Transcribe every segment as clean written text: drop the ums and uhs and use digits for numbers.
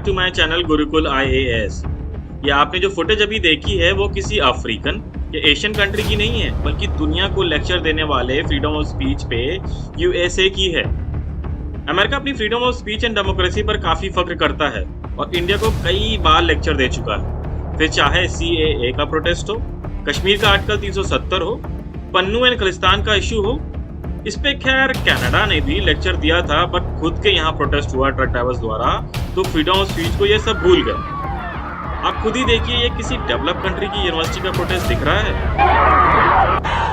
To my channel Gurukul IAS। ये आपने जो फुटेज अभी देखी है वो किसी अफ्रीकन या एशियन कंट्री की नहीं है, बल्कि दुनिया को लेक्चर देने वाले फ्रीडम ऑफ स्पीच पे USA की है। अमेरिका अपनी freedom of speech and democracy पर काफी फख्र करता है और इंडिया को कई बार लेक्चर दे चुका है। फिर चाहे CAA का प्रोटेस्ट हो, कश्मीर का आर्टिकल 370 हो, पन्नू एंड खालिस्तान का इशू हो, इस पे खैर कनाडा ने भी लेक्चर दिया था, बट खुद के यहाँ प्रोटेस्ट हुआ ट्रक ड्राइवर्स द्वारा, तो फ्रीडम ऑफ स्पीच को ये सब भूल गए। आप खुद ही देखिए, ये किसी डेवलप कंट्री की यूनिवर्सिटी का प्रोटेस्ट दिख रहा है।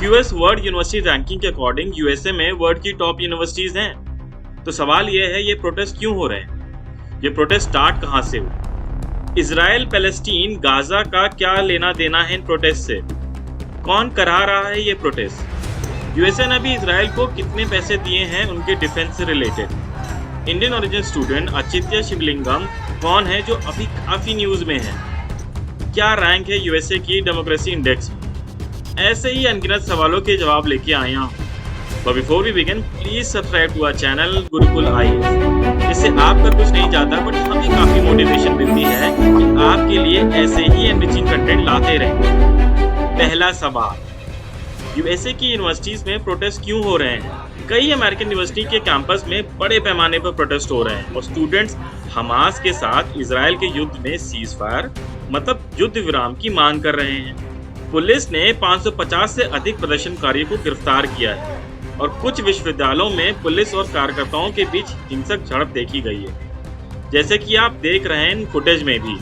US वर्ल्ड यूनिवर्सिटी रैंकिंग के अकॉर्डिंग USA में वर्ल्ड की टॉप यूनिवर्सिटीज हैं। तो सवाल ये है, ये प्रोटेस्ट क्यों हो रहे हैं? ये प्रोटेस्ट स्टार्ट कहां से हुए? इजराइल पैलेस्टीन गाजा का क्या लेना देना है इन प्रोटेस्ट से? कौन करा रहा है ये प्रोटेस्ट? USA ने भी इजराइल को कितने पैसे दिए हैं उनके डिफेंस से related? Indian origin student Achitya Shivalingam कौन है जो अभी काफी न्यूज में है? क्या रैंक है USA की डेमोक्रेसी इंडेक्स में? ऐसे ही अनगिनत सवालों के जवाब लेके आया हूँ। But before we begin, please subscribe to our channel Gurukul IAS। इससे आपका कुछ नहीं जाता, बट हमें काफी मोटिवेशन मिलती है कि आपके लिए ऐसे ही एनरिचिंग कंटेंट लाते रहें। पहला सवाल, USA की यूनिवर्सिटीज में प्रोटेस्ट क्यों हो रहे हैं? कई अमेरिकन यूनिवर्सिटी के कैंपस में बड़े पैमाने पर प्रोटेस्ट हो रहे हैं और स्टूडेंट्स हमास के साथ इजराइल के युद्ध में सीज फायर मतलब युद्ध विराम की मांग कर रहे हैं। पुलिस ने 550 से अधिक प्रदर्शनकारियों को गिरफ्तार किया है और कुछ विश्वविद्यालयों में पुलिस और कार्यकर्ताओं के बीच हिंसक झड़प देखी गई है, जैसे कि आप देख रहे हैं इन फुटेज में भी।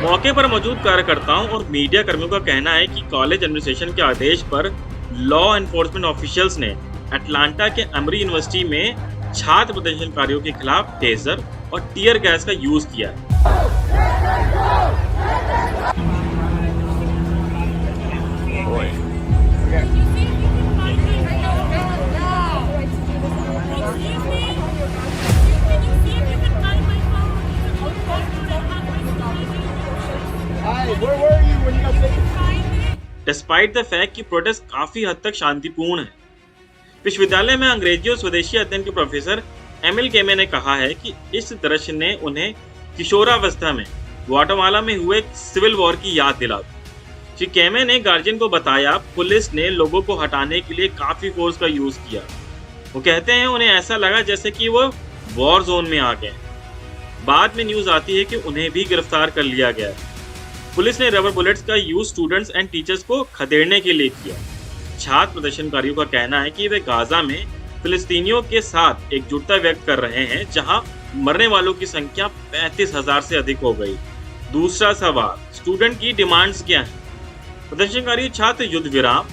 मौके पर मौजूद कार्यकर्ताओं और मीडिया कर्मियों का कहना है कि कॉलेज एडमिनिस्ट्रेशन के आदेश पर लॉ एनफोर्समेंट ऑफिशियल्स ने अटलांटा के एमरी यूनिवर्सिटी में छात्र प्रदर्शनकारियों के खिलाफ टेजर और टीयर गैस का यूज किया है। डिस्पाइट द फैक्ट कि प्रोटेस्ट काफी हद तक शांतिपूर्ण है। विश्वविद्यालय में अंग्रेजी और स्वदेशी अध्ययन के प्रोफेसर एमिल केमे ने कहा है कि इस दृश्य ने उन्हें किशोरावस्था में ग्वाटेमाला में हुए सिविल वॉर की याद दिला दी। श्री केमे ने गार्जियन को बताया, पुलिस ने लोगों को हटाने के लिए काफी फोर्स का यूज किया। वो कहते हैं उन्हें ऐसा लगा जैसे कि वो वॉर जोन में आ गए। बाद में न्यूज आती है कि उन्हें भी गिरफ्तार कर लिया गया। पुलिस ने रबर बुलेट्स का यूज स्टूडेंट्स एंड टीचर्स को खदेड़ने के लिए किया। छात्र प्रदर्शनकारियों का कहना है कि वे गाजा में फिलिस्तीनियों के साथ एकजुटता व्यक्त कर रहे हैं, जहां मरने वालों की संख्या 35,000 से अधिक हो गई। दूसरा सवाल, स्टूडेंट की डिमांड्स क्या हैं? प्रदर्शनकारी छात्र युद्ध विराम,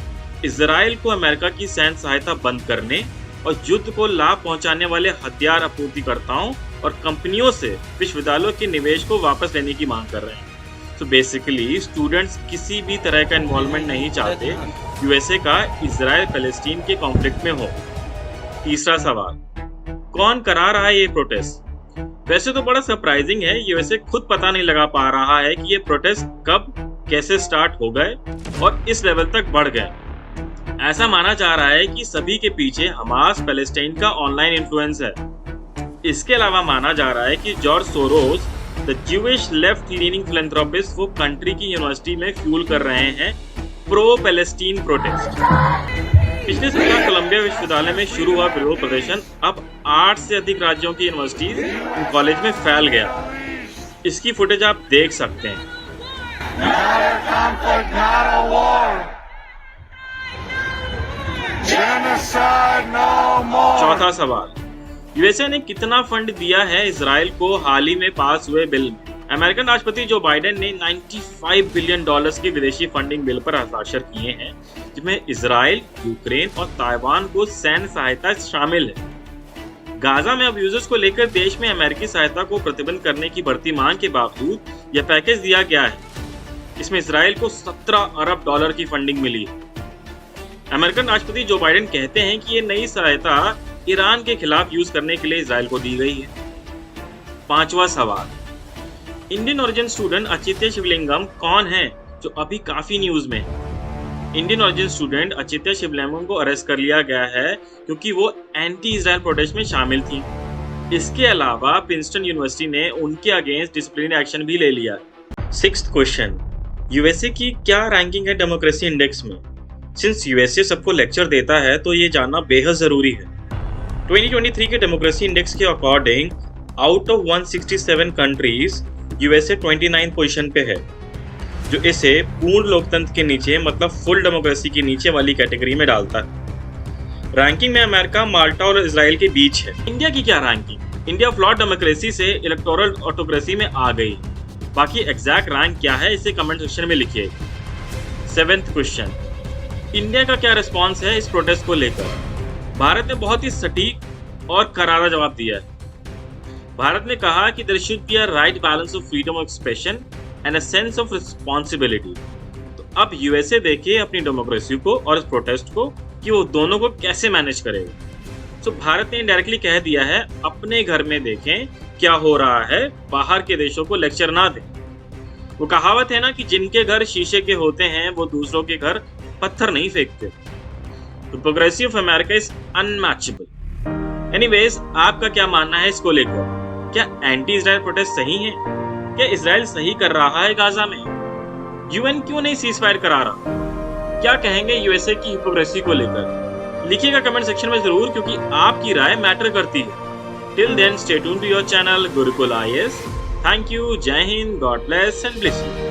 इजराइल को अमेरिका की सैन्य सहायता बंद करने और युद्ध को लाभ पहुंचाने वाले हथियार आपूर्तिकर्ताओं और कंपनियों से विश्वविद्यालयों के निवेश को वापस लेने की मांग कर रहे हैं। तो बेसिकली स्टूडेंट्स किसी भी तरह का इन्वॉल्वमेंट नहीं चाहते USA का इजराइल पैलेस्टीन के कॉन्फ्लिक्ट में हो। तीसरा सवाल, कौन करा रहा है ये प्रोटेस्ट? वैसे तो बड़ा सरप्राइजिंग है, USA खुद पता नहीं लगा पा रहा है कि ये प्रोटेस्ट कब कैसे स्टार्ट हो गए और इस लेवल तक बढ़ गए। ऐसा माना जा रहा है कि सभी के पीछे हमास पैलेस्टीन का ऑनलाइन इन्फ्लुएंस है। इसके अलावा माना जा रहा है कि George Soros the Jewish left leaning philanthropist वो कंट्री की यूनिवर्सिटी में फ्यूल कर रहे हैं प्रो पैलेस्टीन प्रोटेस्ट। पिछले सप्ताह कोलंबिया विश्वविद्यालय में शुरू हुआ विरोध प्रदर्शन अब 8 से अधिक राज्यों की यूनिवर्सिटीज कॉलेज में फैल गया। इसकी फुटेज आप देख सकते हैं। चौथा सवाल, USA ने कितना फंड दिया है इजराइल को हाल ही में पास हुए बिल में? अमेरिकन राष्ट्रपति जो बाइडेन ने $95 बिलियन की विदेशी फंडिंग बिल पर हस्ताक्षर किए हैं, जिसमें इजराइल, यूक्रेन और ताइवान को सैन्य सहायता शामिल है। गाजा में अब्यूजर्स को लेकर देश में अमेरिकी सहायता को प्रतिबंध करने की बढ़ती मांग के बावजूद यह पैकेज दिया गया है। इसमें इजराइल को $17 अरब की फंडिंग मिली है। अमेरिकन राष्ट्रपति जो बाइडेन कहते हैं कि ये नई सहायता ईरान के खिलाफ यूज करने के लिए इजराइल को दी गई है। 5वां सवाल, Indian origin student Achitya Shivalingam कौन है जो अभी काफी न्यूज में है? Indian origin student Achitya Sivalingam को अरेस्ट कर लिया गया है क्योंकि वो एंटी इजराइल प्रोटेस्ट में शामिल थी। इसके अलावा प्रिंसटन यूनिवर्सिटी ने उनके अगेंस्ट डिसिप्लिनरी एक्शन भी ले लिया। 6th क्वेश्चन, यूएसए की क्या रैंकिंग है डेमोक्रेसी इंडेक्स में? सिंस यूएसए सबको लेक्चर देता है तो ये जानना बेहद जरूरी है। 2023 के डेमोक्रेसी इंडेक्स के according out of 167 countries USA 29 position पे है, जो इसे पूर्ण लोकतंत्र के नीचे मतलब फुल डेमोक्रेसी के नीचे वाली कैटेगरी में डालता है। रैंकिंग में अमेरिका, माल्टा और इजराइल के बीच है। इंडिया की क्या रैंकिंग? इंडिया फ्लॉट डेमोक्रेसी से इलेक्टोरल ऑटोक्रेसी में आ गई। बाकी एग्जैक्ट रैंक क्या है इसे कमेंट सेक्शन में लिखिए। 7th क्वेश्चन, इंडिया का क्या रिस्पॉन्स है इस प्रोटेस्ट को लेकर? भारत ने बहुत ही सटीक और करारा जवाब दिया है। भारत ने कहा कि there should be a right balance of freedom of expression and a sense of responsibility. तो अब यूएसए देखे अपनी डेमोक्रेसी को और इस प्रोटेस्ट को कि वो दोनों को कैसे मैनेज करेगा। तो भारत ने इनडायरेक्टली कह दिया है अपने घर में देखें क्या हो रहा है, बाहर के देशों को लेक्चर ना दें। वो कहावत है ना कि जिनके घर शीशे के होते हैं वो दूसरों के घर पत्थर नहीं फेंकते। Democracy of America is unmatchable. Anyways, आपका क्या मानना है इसको लेकर? क्या एंटी इजराइल प्रोटेस्ट सही है? क्या इजराइल सही कर रहा है गाजा में? यूएन क्यों नहीं सीज फायर करा रहा? क्या कहेंगे यूएसए की हिपोक्रेसी को लेकर? लिखिएगा कमेंट सेक्शन में जरूर, क्योंकि आपकी राय मैटर करती है। Till then stay tuned to your channel Gurukul IAS। Thank you, Jai Hind, God bless and bless you.